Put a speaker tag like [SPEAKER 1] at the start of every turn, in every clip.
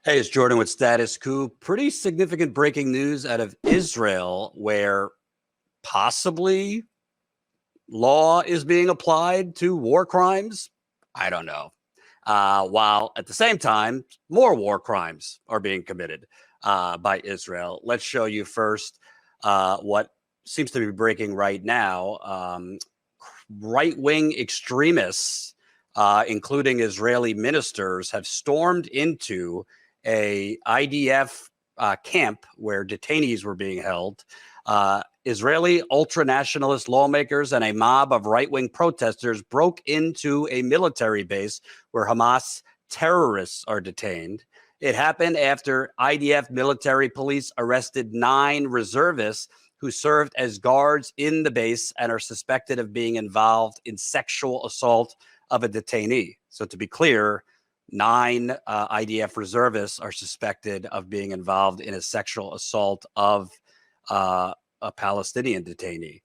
[SPEAKER 1] Hey, it's Jordan with Status Coup. Pretty significant breaking news out of Israel where possibly law is being applied to war crimes. I don't know. While at the same time, more war crimes are being committed by Israel. Let's show you first what seems to be breaking right now. Right-wing extremists, including Israeli ministers, have stormed into a IDF camp where detainees were being held. Israeli ultra-nationalist lawmakers and a mob of right-wing protesters broke into a military base where Hamas terrorists are detained. It happened after IDF military police arrested 9 reservists who served as guards in the base and are suspected of being involved in sexual assault of a detainee. So to be clear, 9 IDF reservists are suspected of being involved in a sexual assault of a Palestinian detainee.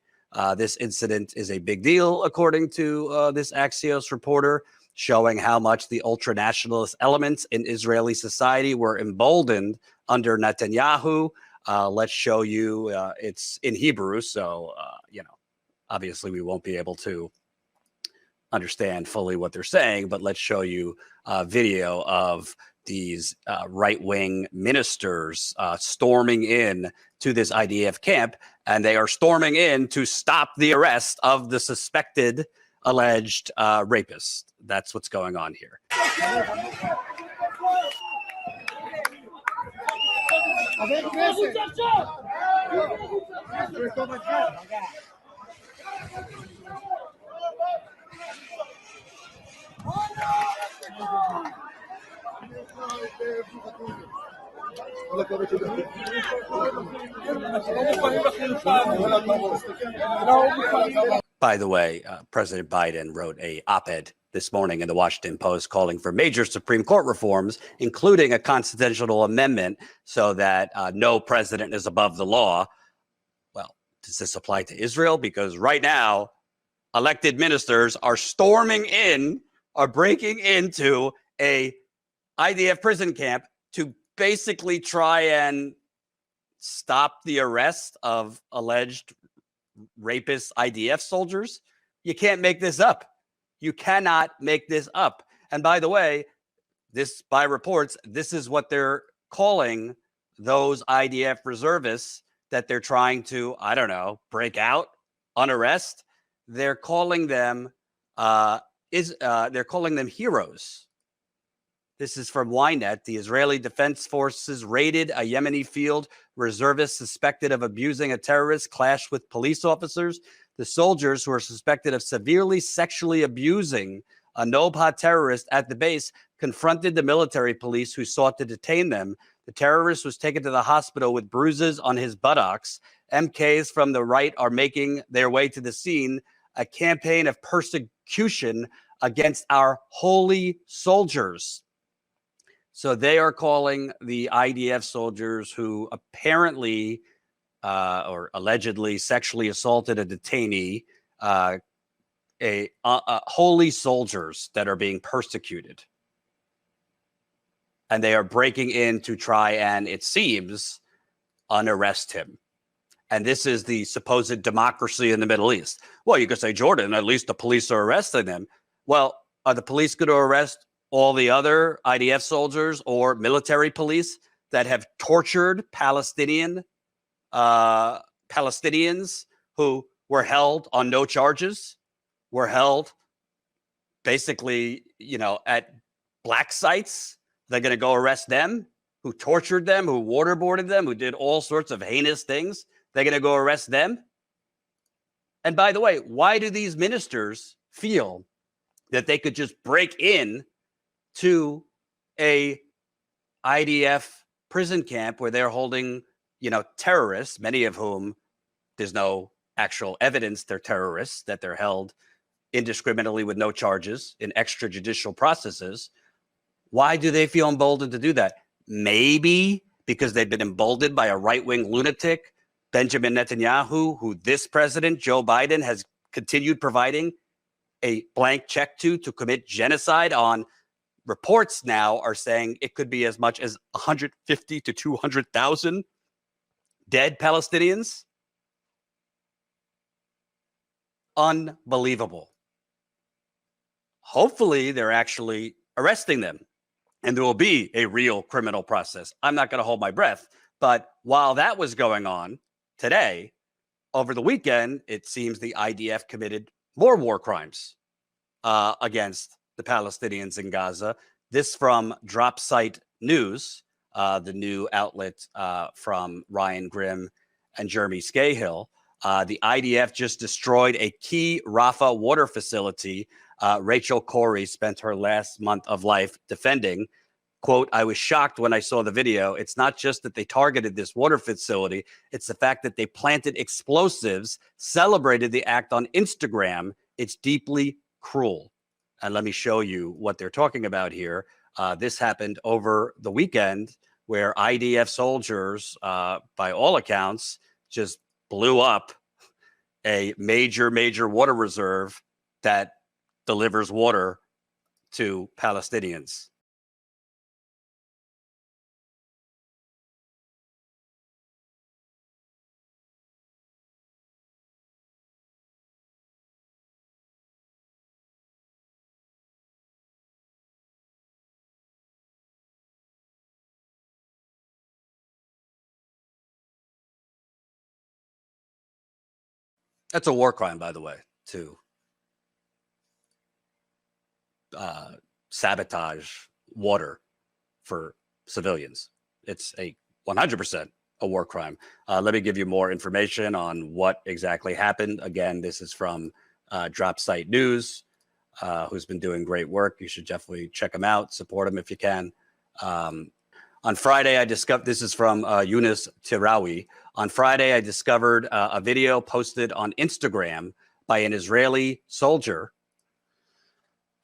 [SPEAKER 1] This incident is a big deal, according to this Axios reporter, showing how much the ultra-nationalist elements in Israeli society were emboldened under Netanyahu. Let's show you, it's in Hebrew, so, obviously we won't be able to understand fully what they're saying, but let's show you a video of these right-wing ministers storming in to this IDF camp, and they are storming in to stop the arrest of the suspected alleged rapist. That's what's going on here. By the way, President Biden wrote an op-ed this morning in the Washington Post calling for major Supreme Court reforms, including a constitutional amendment so that no president is above the law. Well, does this apply to Israel? Because right now, elected ministers are storming in, are breaking into a IDF prison camp to basically try and stop the arrest of alleged rapist IDF soldiers. You can't make this up. You cannot make this up. And by the way, this, by reports, this is what they're calling those IDF reservists that they're trying to, I don't know, break out, unarrest. They're calling them they're calling them heroes. This is from Ynet. The Israeli Defense Forces raided a Yemeni field. Reservists suspected of abusing a terrorist clashed with police officers. The soldiers, who are suspected of severely sexually abusing a Nobha terrorist at the base, confronted the military police who sought to detain them. The terrorist was taken to the hospital with bruises on his buttocks. MKs from the right are making their way to the scene. A campaign of persecution against our holy soldiers. So they are calling the IDF soldiers who apparently or allegedly sexually assaulted a detainee holy soldiers that are being persecuted. And they are breaking in to try and, it seems, unarrest him. And this is the supposed democracy in the Middle East. Well, you could say, Jordan, at least the police are arresting them. Well, are the police going to arrest all the other IDF soldiers or military police that have tortured Palestinians who were held on no charges, were held basically, at black sites? They're going to go arrest them, who tortured them, who waterboarded them, who did all sorts of heinous things? They're going to go arrest them? And by the way, why do these ministers feel that they could just break in to a IDF prison camp where they're holding, terrorists, many of whom there's no actual evidence they're terrorists, that they're held indiscriminately with no charges in extrajudicial processes? Why do they feel emboldened to do that? Maybe because they've been emboldened by a right-wing lunatic, Benjamin Netanyahu, who this president, Joe Biden, has continued providing a blank check to commit genocide on reports now are saying it could be as much as 150 to 200,000 dead Palestinians. Unbelievable. Hopefully, they're actually arresting them and there will be a real criminal process. I'm not going to hold my breath. But while that was going on today, over the weekend, it seems the IDF committed more war crimes against the Palestinians in Gaza. This from Drop Site News, the new outlet from Ryan Grimm and Jeremy Scahill. The IDF just destroyed a key Rafah water facility. Rachel Corrie spent her last month of life defending. Quote, I was shocked when I saw the video. It's not just that they targeted this water facility. It's the fact that they planted explosives, celebrated the act on Instagram. It's deeply cruel. And let me show you what they're talking about here. This happened over the weekend where IDF soldiers, by all accounts, just blew up a major water reserve that delivers water to Palestinians. That's a war crime, by the way, to sabotage water for civilians. It's a 100% a war crime. Let me give you more information on what exactly happened. Again, this is from Drop Site News, who's been doing great work. You should definitely check them out, support them if you can. On Friday, I discovered, this is from Yunus Tirawi. On Friday, I discovered a video posted on Instagram by an Israeli soldier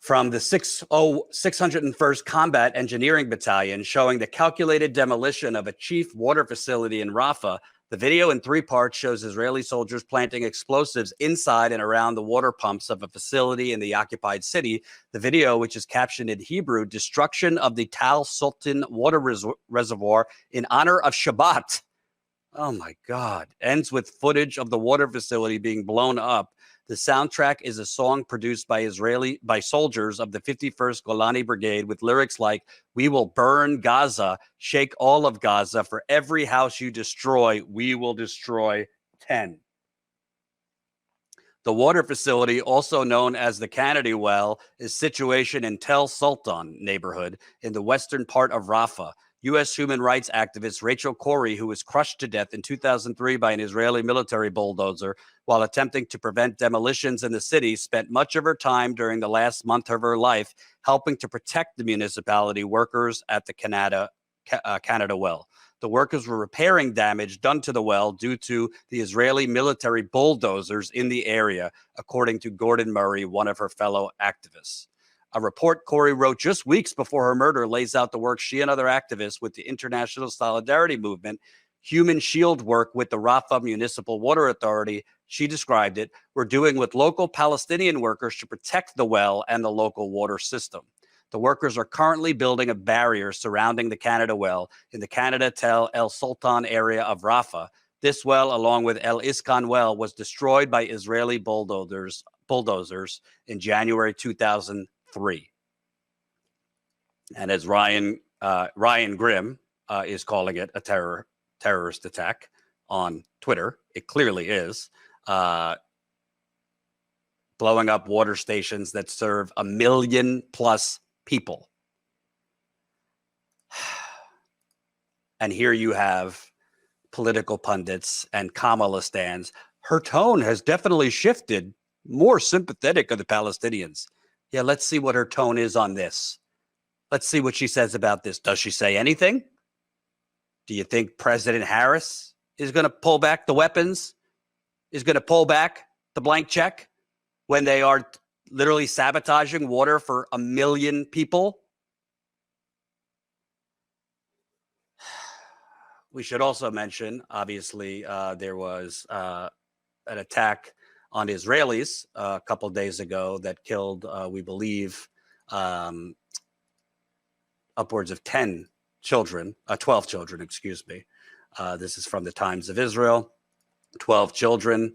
[SPEAKER 1] from the 601st Combat Engineering Battalion showing the calculated demolition of a chief water facility in Rafah. The video in 3 parts shows Israeli soldiers planting explosives inside and around the water pumps of a facility in the occupied city. The video, which is captioned in Hebrew, destruction of the Tal Sultan water reservoir in honor of Shabbat. Oh my God. Ends with footage of the water facility being blown up. The soundtrack is a song produced by soldiers of the 51st Golani Brigade with lyrics like, we will burn Gaza, shake all of Gaza. For every house you destroy, we will destroy 10. The water facility, also known as the Kennedy Well, is situated in Tel Sultan neighborhood in the western part of Rafah. U.S. human rights activist Rachel Corrie, who was crushed to death in 2003 by an Israeli military bulldozer while attempting to prevent demolitions in the city, spent much of her time during the last month of her life helping to protect the municipality workers at the Canada Well. The workers were repairing damage done to the well due to the Israeli military bulldozers in the area, according to Gordon Murray, one of her fellow activists. A report Corrie wrote just weeks before her murder lays out the work she and other activists with the International Solidarity Movement, Human Shield work with the Rafah Municipal Water Authority, she described it, were doing with local Palestinian workers to protect the well and the local water system. The workers are currently building a barrier surrounding the Canada Well in the Canada Tel El Sultan area of Rafah. This well, along with El Iskan Well, was destroyed by Israeli bulldozers in January 2003. And as Ryan Grimm is calling it a terrorist attack on Twitter, it clearly is. Blowing up water stations that serve 1 million plus people. And here you have political pundits and Kamala stands. Her tone has definitely shifted, more sympathetic of the Palestinians. Yeah, let's see what her tone is on this. Let's see what she says about this. Does she say anything? Do you think President Harris is going to pull back the weapons? Is going to pull back the blank check when they are literally sabotaging water for 1 million people? We should also mention, obviously, there was an attack on Israelis a couple of days ago that killed, we believe, upwards of 10 children, 12 children, excuse me. This is from the Times of Israel. 12 children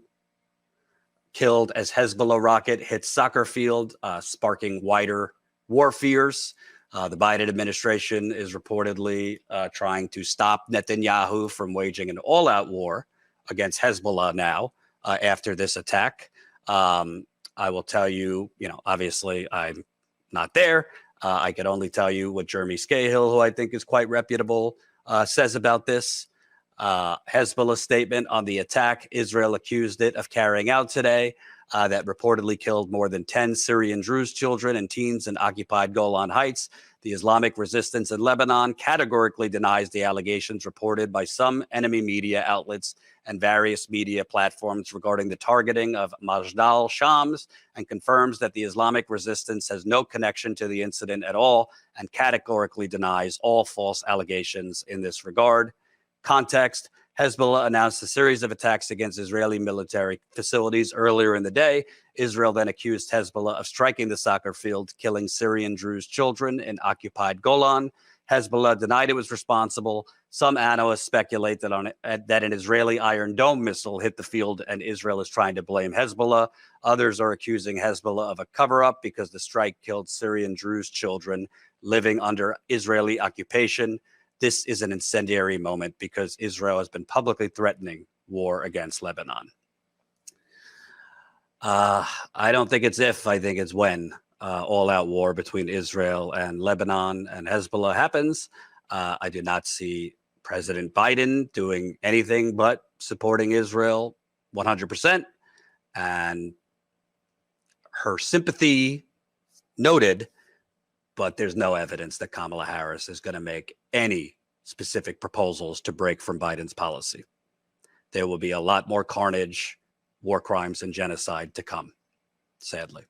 [SPEAKER 1] killed as Hezbollah rocket hit soccer field, sparking wider war fears. The Biden administration is reportedly trying to stop Netanyahu from waging an all-out war against Hezbollah now after this attack. I will tell you, obviously I'm not there. I could only tell you what Jeremy Scahill, who I think is quite reputable, says about this. Hezbollah's statement on the attack Israel accused it of carrying out today that reportedly killed more than 10 Syrian Druze children and teens in occupied Golan Heights. The Islamic resistance in Lebanon categorically denies the allegations reported by some enemy media outlets and various media platforms regarding the targeting of Majdal Shams, and confirms that the Islamic resistance has no connection to the incident at all and categorically denies all false allegations in this regard. Context: Hezbollah announced a series of attacks against Israeli military facilities earlier in the day. Israel then accused Hezbollah of striking the soccer field, killing Syrian Druze children in occupied Golan. Hezbollah denied it was responsible. Some analysts speculate that that an Israeli Iron Dome missile hit the field and Israel is trying to blame Hezbollah. Others are accusing Hezbollah of a cover-up because the strike killed Syrian Druze children living under Israeli occupation. This is an incendiary moment because Israel has been publicly threatening war against Lebanon. I don't think it's if, I think it's when all-out war between Israel and Lebanon and Hezbollah happens. I do not see President Biden doing anything but supporting Israel 100%. And her sympathy noted, but there's no evidence that Kamala Harris is going to make any specific proposals to break from Biden's policy. There will be a lot more carnage, war crimes, and genocide to come, sadly.